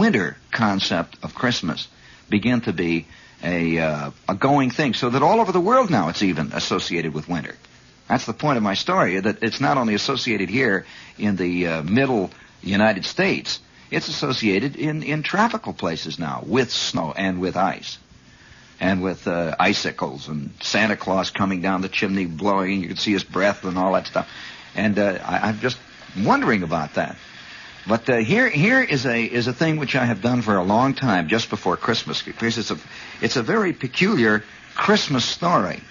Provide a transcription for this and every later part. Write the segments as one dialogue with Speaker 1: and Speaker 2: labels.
Speaker 1: winter concept of Christmas begin to be a going thing, so that all over the world now it's even associated with winter. That's the point of my story, that it's not only associated here in the middle United States, it's associated in tropical places now with snow and with ice. And with icicles and Santa Claus coming down the chimney blowing, you can see his breath and all that stuff. And I'm just wondering about that. But here is a thing which I have done for a long time, just before Christmas, because it's a very peculiar Christmas story,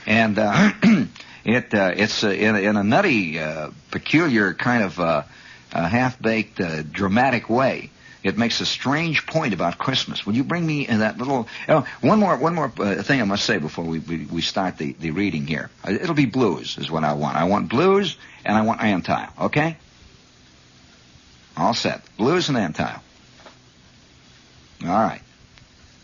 Speaker 1: and it's in a nutty, peculiar kind of half-baked, dramatic way. It makes a strange point about Christmas. Will you bring me that little... Oh, one more thing I must say before we start the reading here. It'll be blues is what I want. I want blues and I want antile, okay? All set. Blues and antile. All right.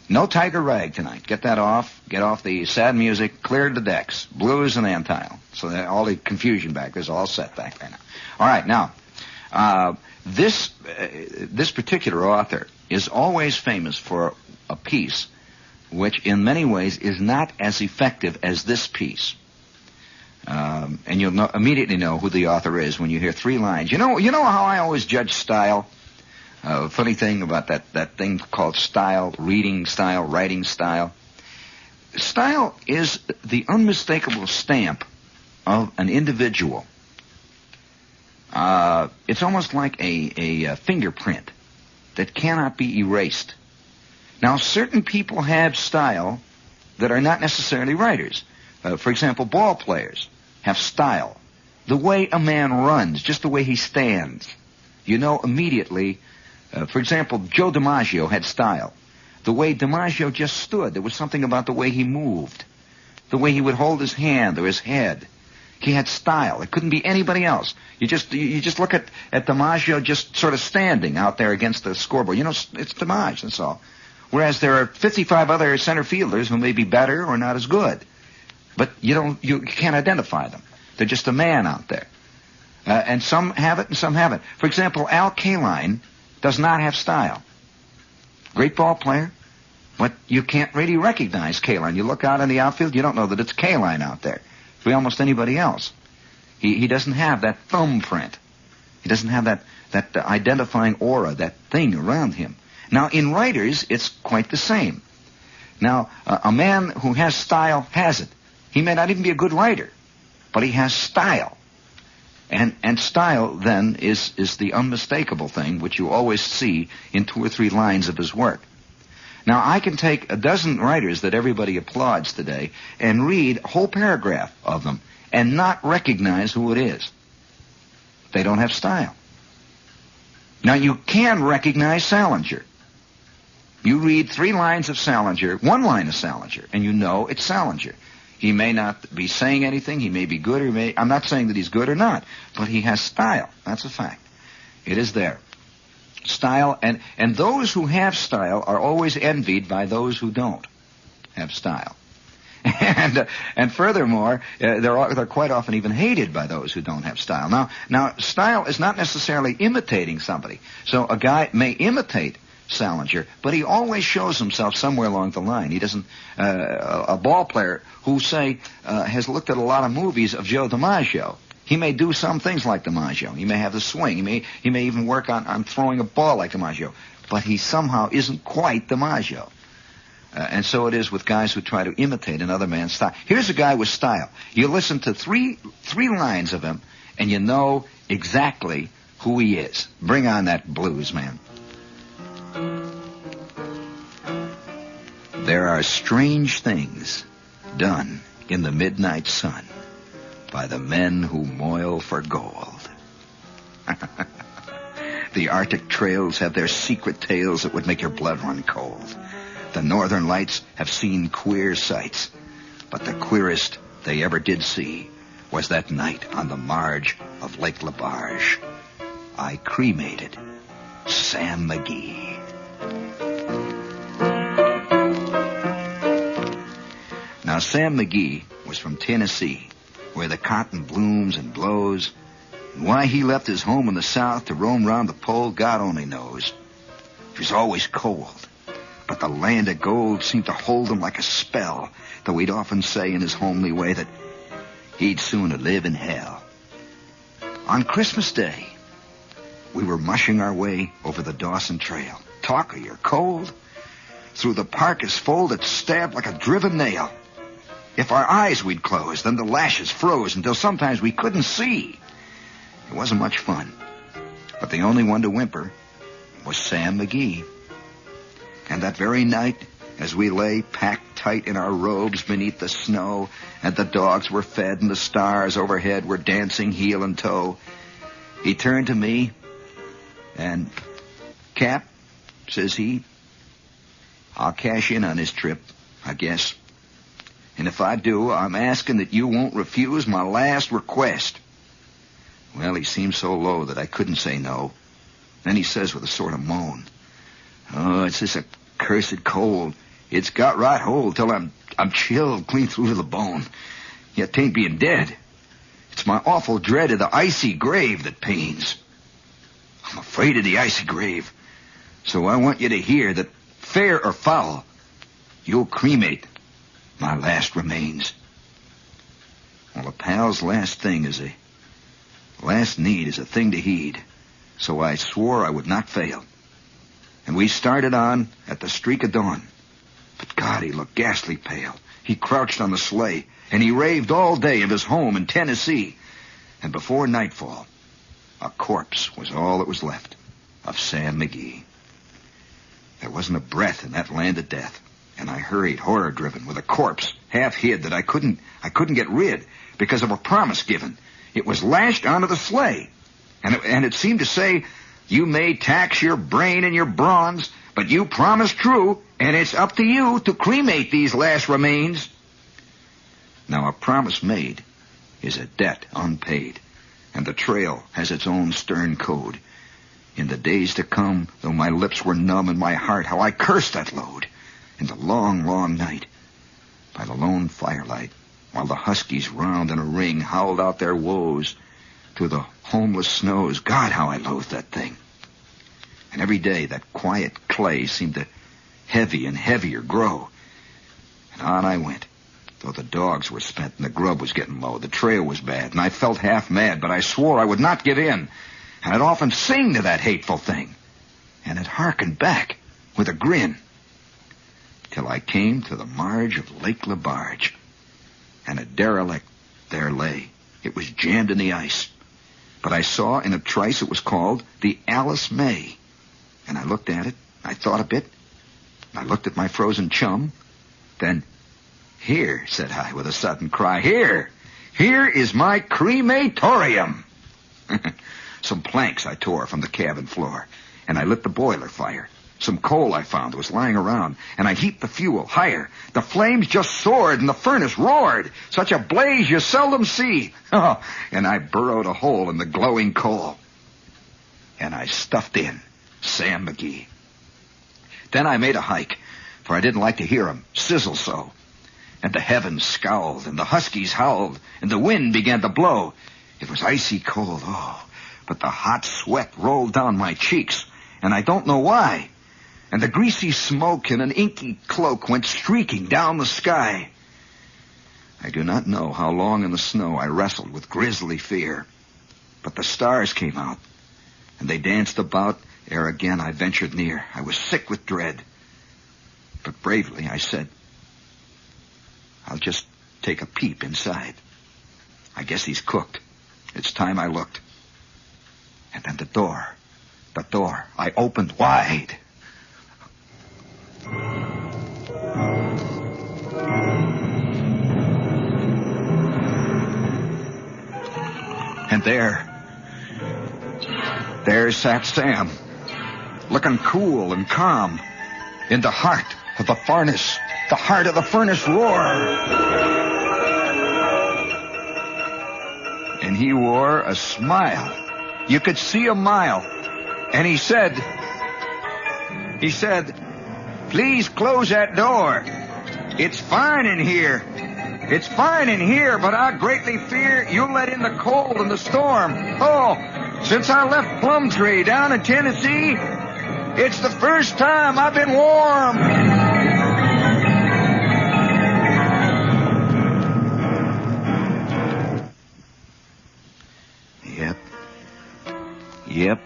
Speaker 1: No Tiger Rag tonight. Get that off. Get off the sad music. Clear the decks. Blues and antile. So that all the confusion back there's all set back there now. All right, now... This particular author is always famous for a piece which in many ways is not as effective as this piece. And you'll immediately know who the author is when you hear 3 lines. You know how I always judge style? Funny thing about that thing called style, reading style, writing style. Style is the unmistakable stamp of an individual. It's almost like a fingerprint that cannot be erased. Now, certain people have style that are not necessarily writers. For example, ball players have style. The way a man runs, just the way he stands. You know immediately, for example, Joe DiMaggio had style. The way DiMaggio just stood, there was something about the way he moved. The way he would hold his hand or his head. He had style. It couldn't be anybody else. You just look at DiMaggio just sort of standing out there against the scoreboard. You know, it's DiMaggio, that's all. Whereas there are 55 other center fielders who may be better or not as good. But you can't identify them. They're just a man out there. And some have it and some haven't. For example, Al Kaline does not have style. Great ball player, but you can't really recognize Kaline. You look out in the outfield, you don't know that it's Kaline out there. Be almost anybody else. He doesn't have that thumbprint. He doesn't have that identifying aura, that thing around him. Now, in writers, it's quite the same. Now, a man who has style has it. He may not even be a good writer, but he has style. And style, then, is the unmistakable thing which you always see in 2 or 3 lines of his work. Now, I can take a dozen writers that everybody applauds today and read a whole paragraph of them and not recognize who it is. They don't have style. Now, you can recognize Salinger. You read 3 lines of Salinger, 1 line of Salinger, and you know it's Salinger. He may not be saying anything. He may be good or I'm not saying that he's good or not, but he has style. That's a fact. It is there. Style, and those who have style are always envied by those who don't have style. And furthermore, they're quite often even hated by those who don't have style. Now, style is not necessarily imitating somebody. So a guy may imitate Salinger, but he always shows himself somewhere along the line. He doesn't, a ball player who, say, has looked at a lot of movies of Joe DiMaggio, he may do some things like DiMaggio. He may have the swing. He may even work on throwing a ball like DiMaggio. But he somehow isn't quite DiMaggio. And so it is with guys who try to imitate another man's style. Here's a guy with style. You listen to three lines of him, and you know exactly who he is. Bring on that blues, man. There are strange things done in the midnight sun by the men who moil for gold. The Arctic trails have their secret tales that would make your blood run cold. The northern lights have seen queer sights, but the queerest they ever did see was that night on the marge of Lake LaBarge. I cremated Sam McGee. Now, Sam McGee was from Tennessee, where the cotton blooms and blows. And why he left his home in the South to roam round the pole, God only knows. It was always cold. But the land of gold seemed to hold him like a spell, though he'd often say in his homely way that he'd sooner live in hell. On Christmas Day, we were mushing our way over the Dawson Trail. Talk of your cold. Through the parka's fold it stabbed like a driven nail. If our eyes we'd close, then the lashes froze until sometimes we couldn't see. It wasn't much fun. But the only one to whimper was Sam McGee. And that very night, as we lay packed tight in our robes beneath the snow, and the dogs were fed and the stars overhead were dancing heel and toe, he turned to me and, "Cap," says he, "I'll cash in on this trip, I guess. And if I do, I'm asking that you won't refuse my last request." Well, he seemed so low that I couldn't say no. Then he says with a sort of moan, "Oh, it's this accursed cold. It's got right hold till I'm chilled clean through to the bone. Yet 'tain't being dead. It's my awful dread of the icy grave that pains. I'm afraid of the icy grave. So I want you to hear that, fair or foul, you'll cremate my last remains." Well, a pal's last need is a thing to heed. So I swore I would not fail. And we started on at the streak of dawn. But God, he looked ghastly pale. He crouched on the sleigh, and he raved all day of his home in Tennessee. And before nightfall, a corpse was all that was left of Sam McGee. There wasn't a breath in that land of death, and I hurried, horror-driven, with a corpse half hid that I couldn't get rid because of a promise given. It was lashed onto the sleigh, and it seemed to say, "You may tax your brain and your bronze, but you promised true, and it's up to you to cremate these last remains." Now, a promise made is a debt unpaid, and the trail has its own stern code. In the days to come, though my lips were numb and my heart, how I cursed that load. In the long, long night, by the lone firelight, while the huskies round in a ring howled out their woes to the homeless snows, God, how I loathed that thing. And every day that quiet clay seemed to heavy and heavier grow. And on I went, though the dogs were spent and the grub was getting low. The trail was bad, and I felt half mad, but I swore I would not give in. And I'd often sing to that hateful thing, and it hearkened back with a grin, till I came to the marge of Lake LaBarge, and a derelict there lay. It was jammed in the ice, but I saw in a trice it was called the Alice May. And I looked at it, I thought a bit, I looked at my frozen chum, then, "Here," said I with a sudden cry, "here is my crematorium." Some planks I tore from the cabin floor, and I lit the boiler fire. Some coal I found was lying around, and I heaped the fuel higher. The flames just soared, and the furnace roared. Such a blaze you seldom see. Oh, and I burrowed a hole in the glowing coal, and I stuffed in Sam McGee. Then I made a hike, for I didn't like to hear him sizzle so. And the heavens scowled, and the huskies howled, and the wind began to blow. It was icy cold, but the hot sweat rolled down my cheeks, and I don't know why. And the greasy smoke in an inky cloak went streaking down the sky. I do not know how long in the snow I wrestled with grisly fear, but the stars came out, and they danced about ere again I ventured near. I was sick with dread, but bravely I said, "I'll just take a peep inside. I guess he's cooked." It's time I looked. And then the door I opened wide. And there sat Sam, looking cool and calm, in the heart of the furnace, the heart of the furnace roar. And he wore a smile. You could see a mile. And he said, "Please close that door. It's fine in here. It's fine in here, but I greatly fear you'll let in the cold and the storm. Oh, since I left Plumtree down in Tennessee, It's the first time I've been warm. Yep.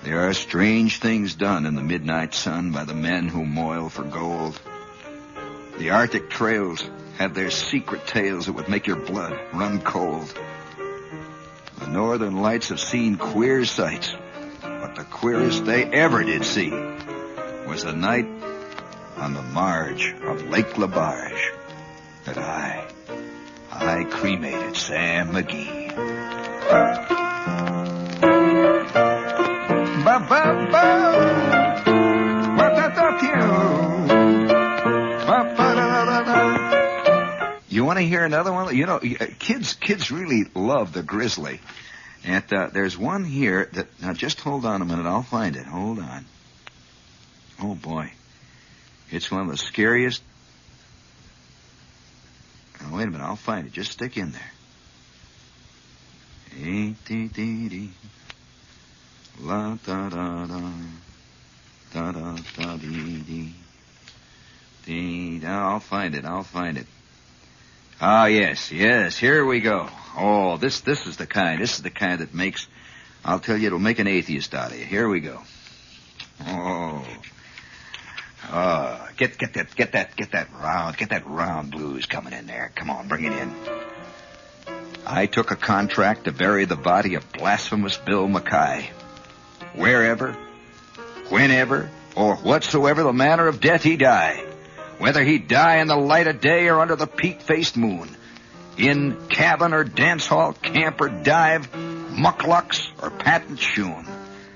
Speaker 1: There are strange things done in the midnight sun by the men who moil for gold. The Arctic trails have their secret tales that would make your blood run cold. The northern lights have seen queer sights, but the queerest they ever did see was the night on the marge of Lake LaBarge that I cremated Sam McGee. You want to hear another one? You know, kids really love the grizzly. And there's one here that... Now, just hold on a minute. I'll find it. Hold on. Oh, boy. It's one of the scariest... Oh, wait a minute. I'll find it. Just stick in there. La da da da da da da dee dee. I'll find it. Ah, yes, here we go. Oh, this is the kind that makes, I'll tell you, it'll make an atheist out of you. Here we go. Get that round blues coming in there. Come on, bring it in. I took a contract to bury the body of blasphemous Bill Mackay. Wherever, whenever, or whatsoever the manner of death he die, whether he die in the light of day or under the peak-faced moon, in cabin or dance hall, camp or dive, mucklucks or patent shoon,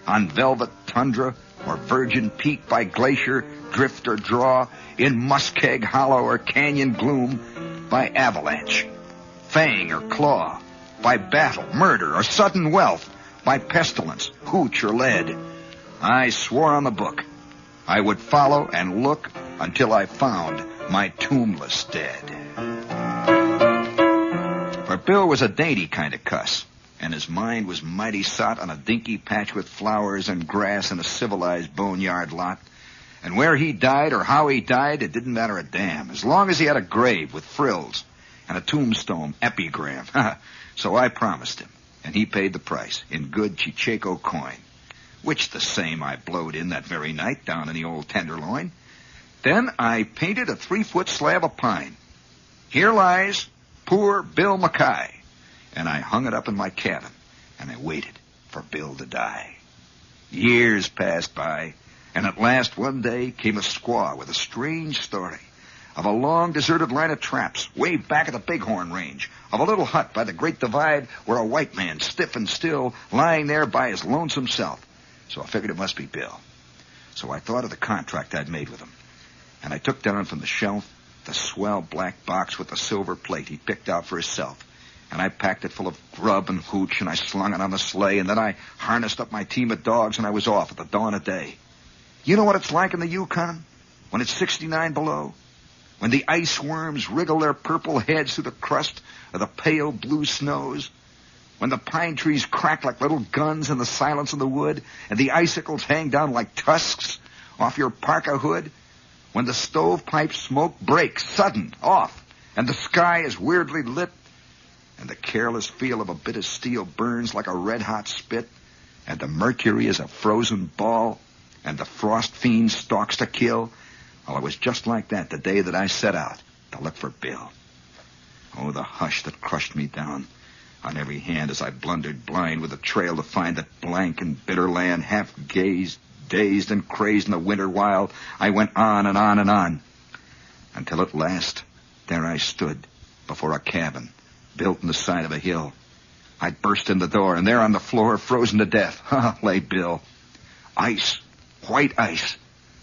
Speaker 1: on velvet tundra or virgin peak by glacier, drift or draw, in muskeg hollow or canyon gloom, by avalanche, fang or claw, by battle, murder, or sudden wealth, by pestilence, hooch, or lead. I swore on the book I would follow and look until I found my tombless dead. For Bill was a dainty kind of cuss, and his mind was mighty sot on a dinky patch with flowers and grass in a civilized boneyard lot. And where he died or how he died, it didn't matter a damn, as long as he had a grave with frills and a tombstone epigram. So I promised him, and he paid the price in good Chicheco coin, which the same I blowed in that very night down in the old Tenderloin. Then I painted a 3-foot slab of pine. Here lies poor Bill Mackay. And I hung it up in my cabin, and I waited for Bill to die. Years passed by, and at last one day came a squaw with a strange story of a long deserted line of traps way back at the Bighorn Range, of a little hut by the Great Divide where a white man, stiff and still, lying there by his lonesome self. So I figured it must be Bill. So I thought of the contract I'd made with him, and I took down from the shelf the swell black box with the silver plate he picked out for himself. And I packed it full of grub and hooch, and I slung it on the sleigh, and then I harnessed up my team of dogs, and I was off at the dawn of day. You know what it's like in the Yukon when it's 69 below? When the ice worms wriggle their purple heads through the crust of the pale blue snows? When the pine trees crack like little guns in the silence of the wood, and the icicles hang down like tusks off your parka hood? When the stovepipe smoke breaks sudden off, and the sky is weirdly lit, and the careless feel of a bit of steel burns like a red-hot spit, and the mercury is a frozen ball, and the frost fiend stalks to kill? Well, it was just like that the day that I set out to look for Bill. Oh, the hush that crushed me down on every hand as I blundered blind with a trail to find that blank and bitter land, half gazed, dazed and crazed in the winter wild. I went on and on and on, until at last there I stood before a cabin built in the side of a hill. I burst in the door, and there on the floor, frozen to death, lay Bill. Ice, white ice,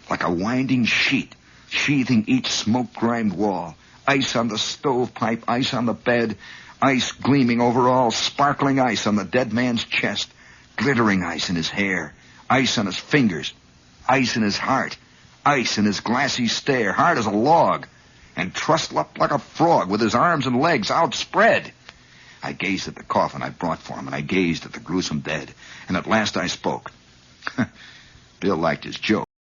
Speaker 1: like a winding sheet, sheathing each smoke-grimed wall. Ice on the stovepipe, ice on the bed, ice gleaming over all, sparkling ice on the dead man's chest, glittering ice in his hair, ice on his fingers, ice in his heart, ice in his glassy stare, hard as a log, and trussed up like a frog with his arms and legs outspread. I gazed at the coffin I brought for him, and I gazed at the gruesome dead, and at last I spoke. Bill liked his joke.